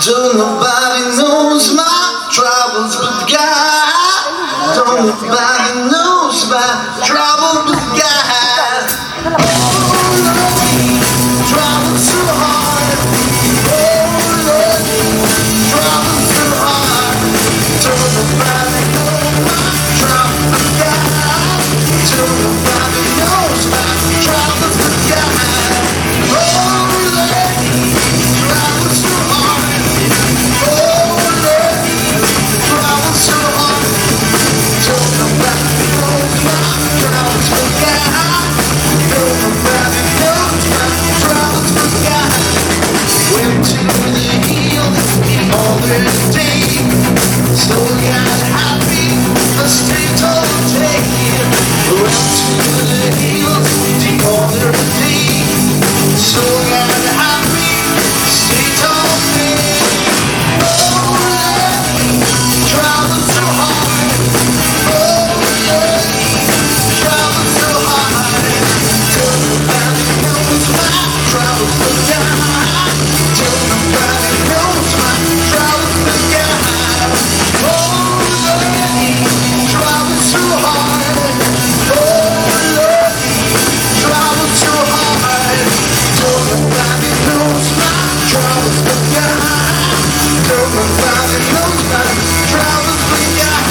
Don't nobody knows my troubles but God. Don't nobody knows my troubles but God. Oh Lord, trouble so hard. Oh Lord, trouble so hard. Don't nobody know my troubles but God. Don't nobody knows my troubles but God. Oh Lord, trouble so hard. Oh Lord, trouble so hard. Don't nobody knows my troubles but God. Don't nobody knows my troubles but God. Went to the hill the other day. So got happy, the street all day. Went to the hill the other day. So got happy, the street all day. Oh Lord, travel so hard. Oh Lord, travel so hard. Don't nobody knows my troubles but God. Don't nobody knows my troubles but God. Oh Lord, travel so hard. Oh Lord, travel so hard. Don't nobody knows my troubles but God. Don't nobody knows my troubles but God.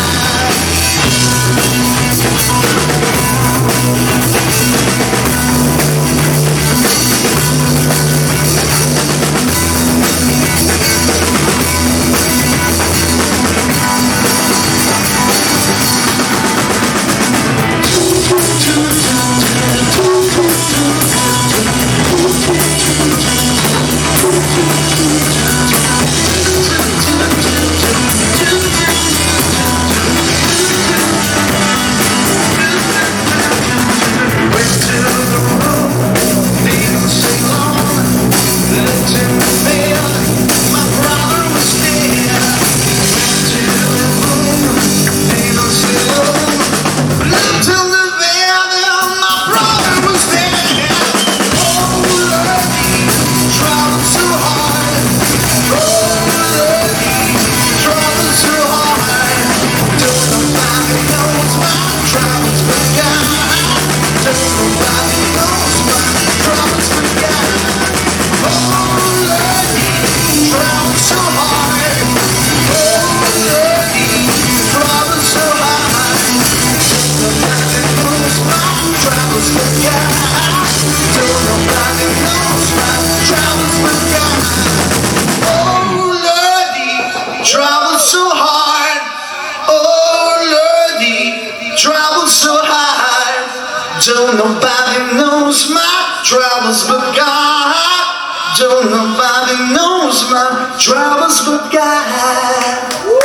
Went to the room, didn't stay long. Looked in the mirror, my brother was there. Went to the room, didn't stay long. Looked in the mirror, my brother was there. Oh Lord, trouble so hard. Oh Lord, trouble so hard. Don't nobody knows my troubles but God. Don't nobody knows my troubles but God. Oh Lord, trouble so hard. Oh Lord, trouble so hard. Don't nobody knows my troubles but God. Don't nobody knows my troubles but God. Oh Lordy, travel so hard. Oh Lordy, travel so hard. Don't nobody knows my troubles but God. Don't nobody knows my troubles but God.